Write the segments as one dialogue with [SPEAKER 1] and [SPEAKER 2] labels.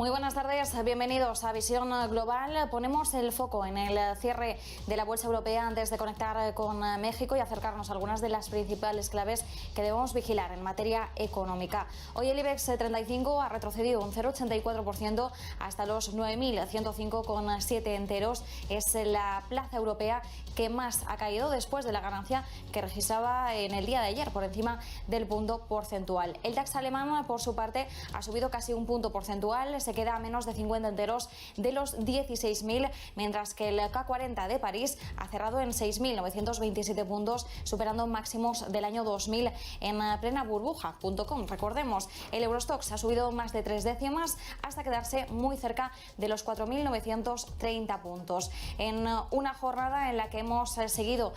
[SPEAKER 1] Muy buenas tardes, bienvenidos a Visión Global. Ponemos el foco en el cierre de la Bolsa Europea antes de conectar con México y acercarnos a algunas de las principales claves que debemos vigilar en materia económica. Hoy el IBEX 35 ha retrocedido un 0,84% hasta los 9.105,7 enteros. Es la plaza europea que más ha caído después de la ganancia que registraba en el día de ayer, por encima del punto porcentual. El DAX alemán, por su parte, ha subido casi un punto porcentual, se queda a menos de 50 enteros de los 16.000, mientras que el K40 de París ha cerrado en 6.927 puntos, superando máximos del año 2000 en plena burbuja.com. Recordemos, el Eurostoxx ha subido más de 3 décimas hasta quedarse muy cerca de los 4.930 puntos. En una jornada en la que hemos seguido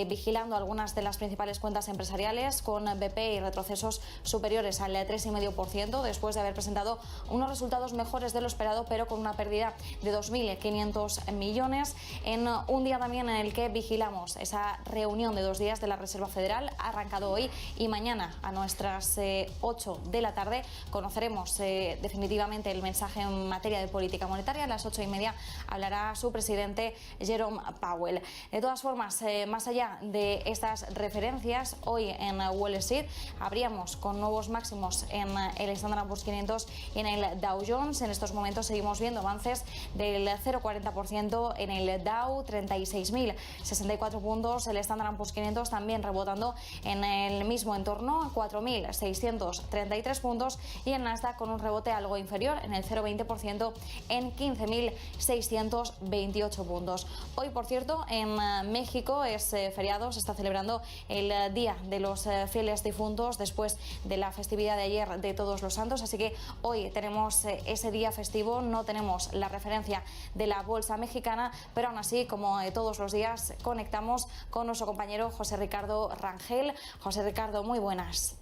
[SPEAKER 1] vigilando algunas de las principales cuentas empresariales, con BP y retrocesos superiores al 3,5% después de haber presentado unos resultados mejores de lo esperado, pero con una pérdida de 2.500 millones. En un día también en el que vigilamos esa reunión de 2 días de la Reserva Federal, ha arrancado hoy y mañana a nuestras 8 de la tarde. Conoceremos definitivamente el mensaje en materia de política monetaria. A las 8:30 hablará su presidente Jerome Powell. De todas formas, más allá de estas referencias, hoy en Wall Street abríamos con nuevos máximos en el Standard & Poor's 500 y en el Dow Jones. En estos momentos seguimos viendo avances del 0,40% en el Dow, 36.064 puntos. El Standard & Poor's 500 también rebotando en el mismo entorno, 4.633 puntos, y en Nasdaq con un rebote algo inferior en el 0,20% en 15.628 puntos. Hoy, por cierto, en México es feriado, se está celebrando el Día de los Fieles Difuntos después de la festividad de ayer de Todos los Santos, así que hoy tenemos ese día festivo. No tenemos la referencia de la bolsa mexicana, pero aún así, como todos los días, conectamos con nuestro compañero José Ricardo Rangel. José Ricardo, muy buenas.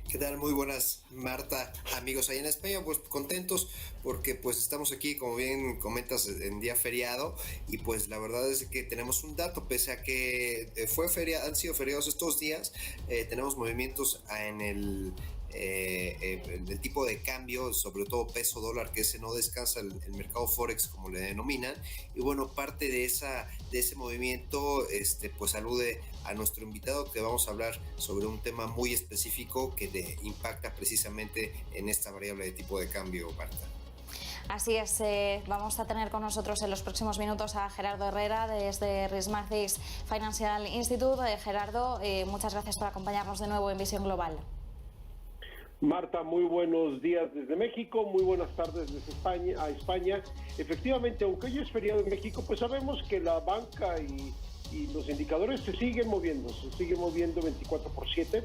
[SPEAKER 2] ¿Qué tal? Muy buenas, Marta. Amigos ahí en España, pues contentos porque pues estamos aquí, como bien comentas, en día feriado, y pues la verdad es que tenemos un dato, pese a que han sido feriados estos días, tenemos movimientos en el tipo de cambio, sobre todo peso dólar, que ese no descansa, el mercado forex como le denominan. Y bueno, parte de ese movimiento pues alude a nuestro invitado, que vamos a hablar sobre un tema muy específico que impacta precisamente en esta variable de tipo de cambio, Marta.
[SPEAKER 1] Así es, vamos a tener con nosotros en los próximos minutos a Gerardo Herrera desde Rismathis Financial Institute. Gerardo, muchas gracias por acompañarnos de nuevo en Visión Global.
[SPEAKER 3] Marta, muy buenos días desde México, muy buenas tardes desde España. Efectivamente, aunque hoy es feriado en México, pues sabemos que la banca y los indicadores se siguen moviendo 24/7.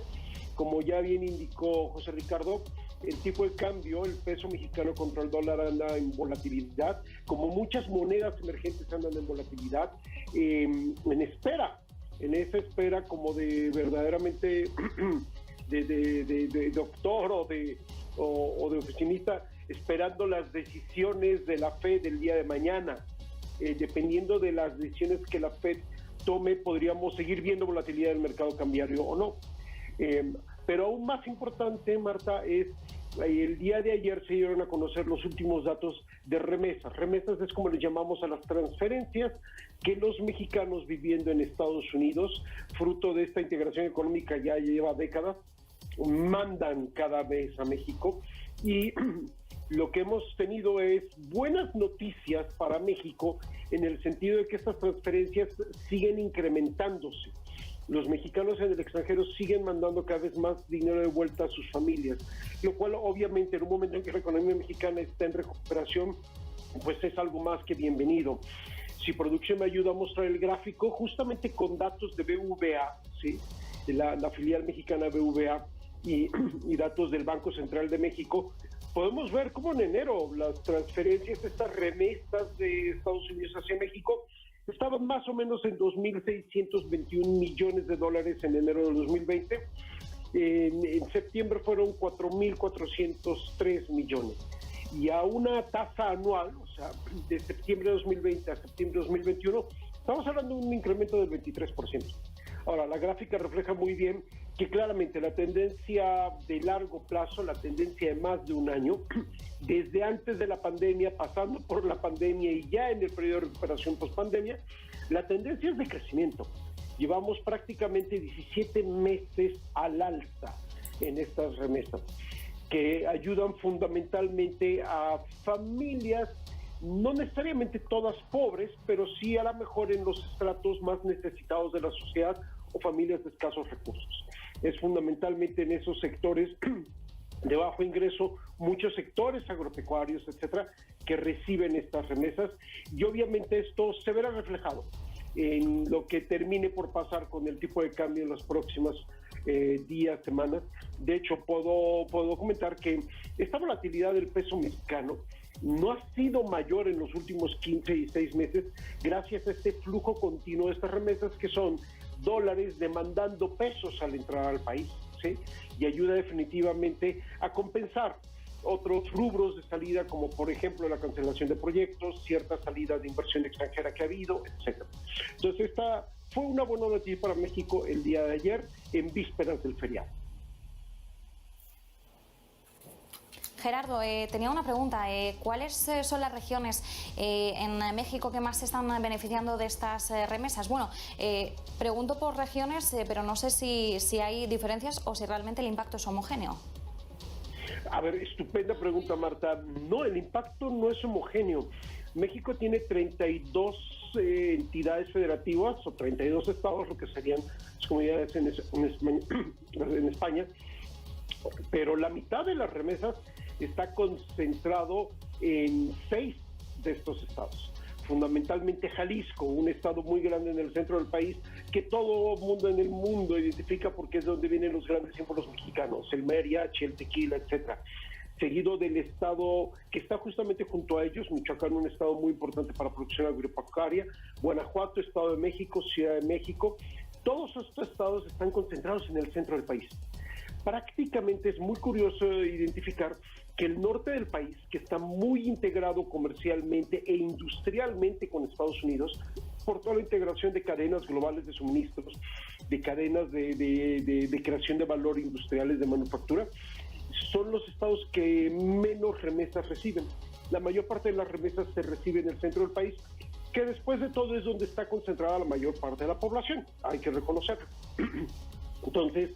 [SPEAKER 3] Como ya bien indicó José Ricardo, el tipo de cambio, el peso mexicano contra el dólar anda en volatilidad, como muchas monedas emergentes andan en volatilidad, en esa espera como de verdaderamente de doctor o de oficinista, esperando las decisiones de la FED del día de mañana. Dependiendo de las decisiones que la FED tome, podríamos seguir viendo volatilidad del mercado cambiario o no. Pero aún más importante, Marta, es el día de ayer se dieron a conocer los últimos datos de remesas. Remesas es como le llamamos a las transferencias que los mexicanos viviendo en Estados Unidos, fruto de esta integración económica ya lleva décadas, mandan cada vez a México. Y lo que hemos tenido es buenas noticias para México, en el sentido de que estas transferencias siguen incrementándose. Los mexicanos en el extranjero siguen mandando cada vez más dinero de vuelta a sus familias, lo cual obviamente en un momento en que la economía mexicana está en recuperación, pues es algo más que bienvenido. Si producción me ayuda a mostrar el gráfico, justamente con datos de BBVA, ¿sí?, de la filial mexicana BBVA, y datos del Banco Central de México, podemos ver cómo en enero las transferencias, estas remesas de Estados Unidos hacia México, estaban más o menos en 2.621 millones de dólares en enero de 2020. En septiembre fueron 4.403 millones. Y a una tasa anual, o sea, de septiembre de 2020 a septiembre de 2021, estamos hablando de un incremento del 23%. Ahora, la gráfica refleja muy bien que claramente la tendencia de largo plazo, la tendencia de más de un año, desde antes de la pandemia, pasando por la pandemia y ya en el periodo de recuperación post-pandemia, la tendencia es de crecimiento. Llevamos prácticamente 17 meses al alza en estas remesas, que ayudan fundamentalmente a familias, no necesariamente todas pobres, pero sí a lo mejor en los estratos más necesitados de la sociedad o familias de escasos recursos. Es fundamentalmente en esos sectores de bajo ingreso, muchos sectores agropecuarios, etcétera, que reciben estas remesas, y obviamente esto se verá reflejado en lo que termine por pasar con el tipo de cambio en los próximos días, semanas. De hecho, puedo comentar que esta volatilidad del peso mexicano no ha sido mayor en los últimos 15 y 6 meses gracias a este flujo continuo de estas remesas, que son dólares demandando pesos al entrar al país, ¿sí? Y ayuda definitivamente a compensar otros rubros de salida, como por ejemplo la cancelación de proyectos, ciertas salidas de inversión extranjera que ha habido, etc. Entonces esta fue una buena noticia para México el día de ayer, en vísperas del feriado.
[SPEAKER 1] Gerardo, tenía una pregunta. ¿Cuáles son las regiones en México que más se están beneficiando de estas remesas? Bueno, pregunto por regiones, pero no sé si hay diferencias o si realmente el impacto es homogéneo.
[SPEAKER 3] A ver, estupenda pregunta, Marta. No, el impacto no es homogéneo. México tiene 32 entidades federativas o 32 estados, lo que serían las comunidades en España, pero la mitad de las remesas está concentrado en 6 de estos estados. Fundamentalmente Jalisco, un estado muy grande en el centro del país, que todo mundo en el mundo identifica porque es donde vienen los grandes símbolos mexicanos, el mariachi, el tequila, etcétera. Seguido del estado que está justamente junto a ellos, Michoacán, un estado muy importante para producción agropecuaria, Guanajuato, Estado de México, Ciudad de México. Todos estos estados están concentrados en el centro del país. Prácticamente es muy curioso identificar que el norte del país, que está muy integrado comercialmente e industrialmente con Estados Unidos, por toda la integración de cadenas globales de suministros, de cadenas de creación de valor industriales de manufactura, son los estados que menos remesas reciben. La mayor parte de las remesas se recibe en el centro del país, que después de todo es donde está concentrada la mayor parte de la población, hay que reconocerlo. Entonces,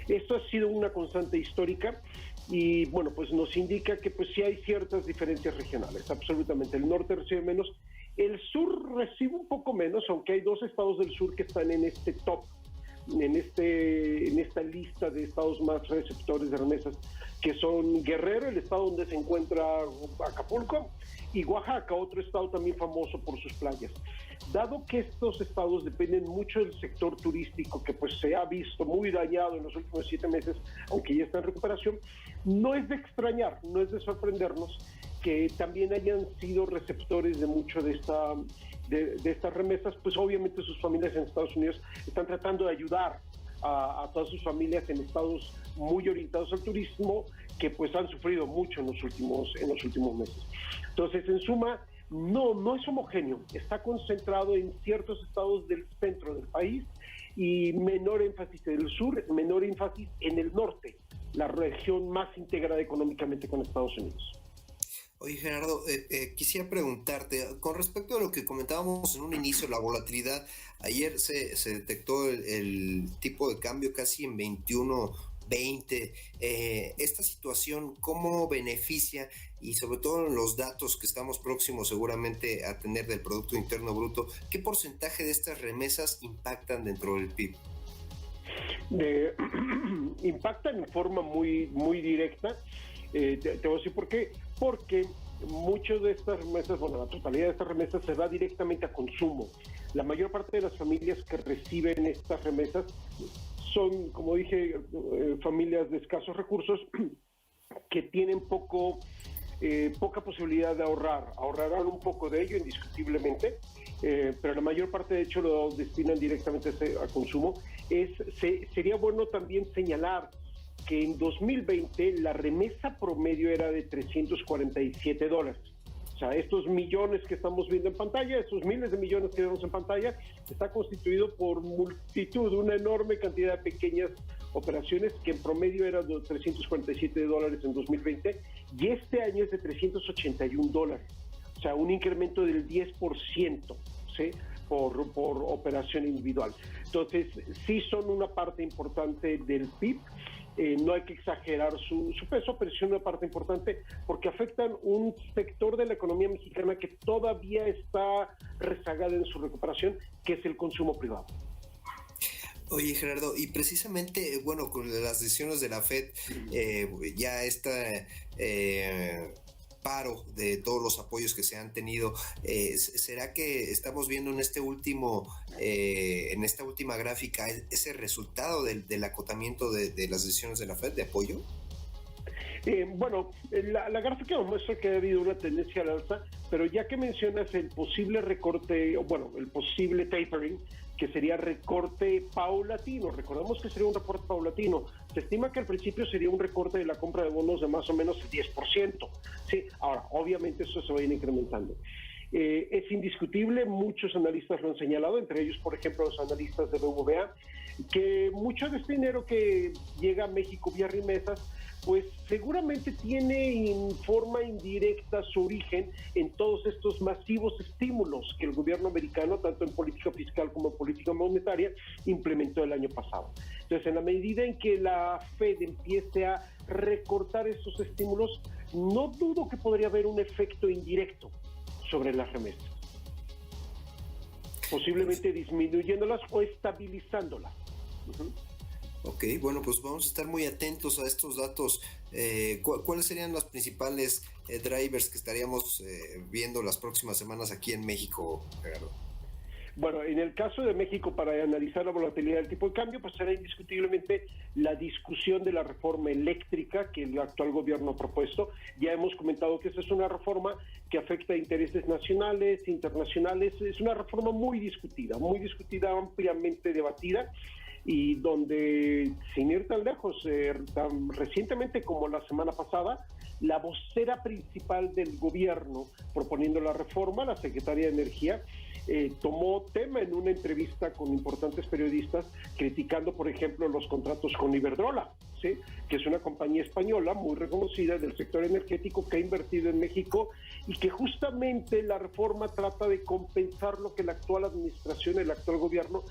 [SPEAKER 3] esto ha sido una constante histórica y, bueno, pues nos indica que pues sí hay ciertas diferencias regionales, absolutamente. El norte recibe menos, el sur recibe un poco menos, aunque hay 2 estados del sur que están en este top, en esta lista de estados más receptores de remesas, que son Guerrero, el estado donde se encuentra Acapulco, y Oaxaca, otro estado también famoso por sus playas. Dado que estos estados dependen mucho del sector turístico, que pues se ha visto muy dañado en los últimos 7 meses, aunque ya está en recuperación, no es de extrañar, no es de sorprendernos que también hayan sido receptores de mucho de estas remesas. Pues obviamente sus familias en Estados Unidos están tratando de ayudar a todas sus familias en estados muy orientados al turismo, que pues han sufrido mucho en los últimos meses. Entonces, en suma, no es homogéneo, está concentrado en ciertos estados del centro del país y menor énfasis en el sur, menor énfasis en el norte, la región más integrada económicamente con Estados Unidos.
[SPEAKER 2] Oye, Gerardo, quisiera preguntarte, con respecto a lo que comentábamos en un inicio, la volatilidad, ayer se detectó el tipo de cambio casi en 21.20. Esta situación, ¿cómo beneficia? Y sobre todo en los datos que estamos próximos seguramente a tener del Producto Interno Bruto, ¿qué porcentaje de estas remesas impactan dentro del PIB?
[SPEAKER 3] Impactan en forma muy, muy directa. Te voy a decir por qué. Porque muchas de estas remesas, bueno, la totalidad de estas remesas se va directamente a consumo. La mayor parte de las familias que reciben estas remesas son, como dije, familias de escasos recursos que tienen poca posibilidad de ahorrar. Ahorrarán un poco de ello, indiscutiblemente, pero la mayor parte, de hecho, lo destinan directamente a consumo. Sería bueno también señalar que en 2020 la remesa promedio era de $347. O sea, estos millones que estamos viendo en pantalla, estos miles de millones que vemos en pantalla, está constituido por multitud, una enorme cantidad de pequeñas operaciones, que en promedio era de $347 en 2020, y este año es de $381, o sea, un incremento del 10%, ¿sí? por operación individual. Entonces, sí son una parte importante del PIB. No hay que exagerar su peso, pero es una parte importante porque afectan un sector de la economía mexicana que todavía está rezagada en su recuperación, que es el consumo privado.
[SPEAKER 2] Oye, Gerardo, y precisamente, bueno, con las decisiones de la FED, ya esta paro de todos los apoyos que se han tenido, ¿será que estamos viendo en esta última gráfica ese resultado del acotamiento de las decisiones de la FED de apoyo?
[SPEAKER 3] Bueno, la gráfica nos muestra que ha habido una tendencia al alza, pero ya que mencionas el posible recorte, bueno, el posible tapering, que sería recorte paulatino, recordemos que sería un recorte paulatino, se estima que al principio sería un recorte de la compra de bonos de más o menos el 10%, ¿sí? Ahora, obviamente eso se va a ir incrementando. Es indiscutible, muchos analistas lo han señalado, entre ellos, por ejemplo, los analistas de BBVA, que mucho de este dinero que llega a México vía remesas, pues seguramente tiene en forma indirecta su origen en todos estos masivos estímulos que el gobierno americano, tanto en política fiscal como en política monetaria, implementó el año pasado. Entonces, en la medida en que la Fed empiece a recortar esos estímulos, no dudo que podría haber un efecto indirecto sobre las remesas, posiblemente disminuyéndolas o estabilizándolas.
[SPEAKER 2] Ok, bueno, pues vamos a estar muy atentos a estos datos. ¿Cuáles serían los principales drivers que estaríamos viendo las próximas semanas aquí en México, Gerardo?
[SPEAKER 3] Bueno, en el caso de México, para analizar la volatilidad del tipo de cambio, pues será indiscutiblemente la discusión de la reforma eléctrica que el actual gobierno ha propuesto. Ya hemos comentado que esa es una reforma que afecta a intereses nacionales, internacionales. Es una reforma muy discutida, ampliamente debatida, y donde, sin ir tan lejos, tan recientemente como la semana pasada, la vocera principal del gobierno proponiendo la reforma, la secretaria de Energía, tomó tema en una entrevista con importantes periodistas, criticando, por ejemplo, los contratos con Iberdrola, ¿sí? Que es una compañía española muy reconocida del sector energético que ha invertido en México y que justamente la reforma trata de compensar lo que la actual administración, el actual gobierno,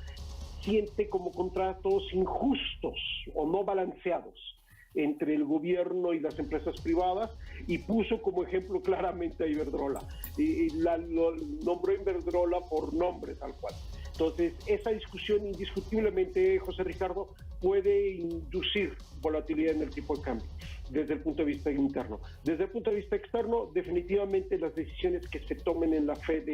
[SPEAKER 3] siente como contratos injustos o no balanceados entre el gobierno y las empresas privadas, y puso como ejemplo claramente a Iberdrola, y nombró Iberdrola por nombre tal cual. Entonces, esa discusión indiscutiblemente, José Ricardo, puede inducir volatilidad en el tipo de cambio desde el punto de vista interno. Desde el punto de vista externo, definitivamente las decisiones que se tomen en la Fed,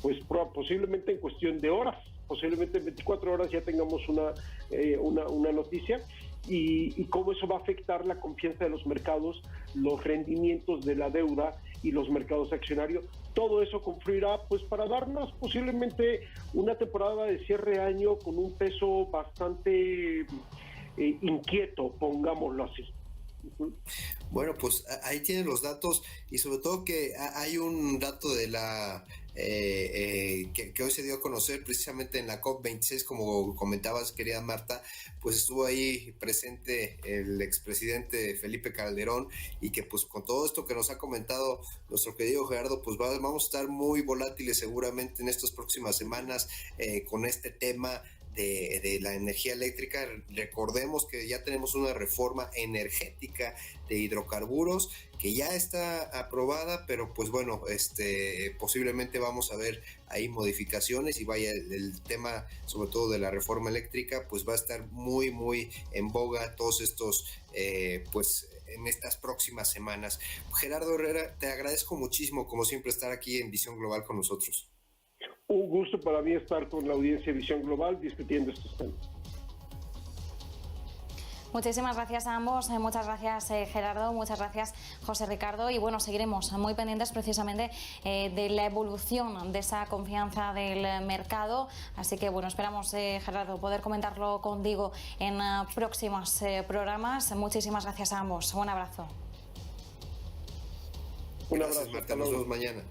[SPEAKER 3] pues posiblemente en cuestión de horas, posiblemente en 24 horas ya tengamos una noticia, y cómo eso va a afectar la confianza de los mercados, los rendimientos de la deuda y los mercados accionarios. Todo eso confluirá pues para darnos posiblemente una temporada de cierre de año con un peso bastante inquieto, pongámoslo así.
[SPEAKER 2] Bueno, pues ahí tienen los datos, y sobre todo que hay un dato de la que hoy se dio a conocer precisamente en la COP26, como comentabas, querida Marta, pues estuvo ahí presente el expresidente Felipe Calderón, y que pues con todo esto que nos ha comentado nuestro querido Gerardo, pues vamos a estar muy volátiles seguramente en estas próximas semanas con este tema de la energía eléctrica. Recordemos que ya tenemos una reforma energética de hidrocarburos que ya está aprobada, pero pues bueno, posiblemente vamos a ver ahí modificaciones, y vaya, el tema sobre todo de la reforma eléctrica pues va a estar muy muy en boga todos estos pues en estas próximas semanas. Gerardo Herrera, te agradezco muchísimo como siempre estar aquí en Visión Global con nosotros.
[SPEAKER 3] Un gusto para mí estar con la audiencia de Visión Global discutiendo estos temas.
[SPEAKER 1] Muchísimas gracias a ambos, muchas gracias Gerardo, muchas gracias José Ricardo, y bueno, seguiremos muy pendientes precisamente de la evolución de esa confianza del mercado, así que bueno, esperamos Gerardo poder comentarlo contigo en próximos programas. Muchísimas gracias a ambos, un abrazo.
[SPEAKER 2] Gracias, Marta, nos vemos mañana.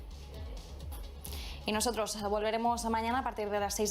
[SPEAKER 1] Y nosotros volveremos mañana a partir de las 6 de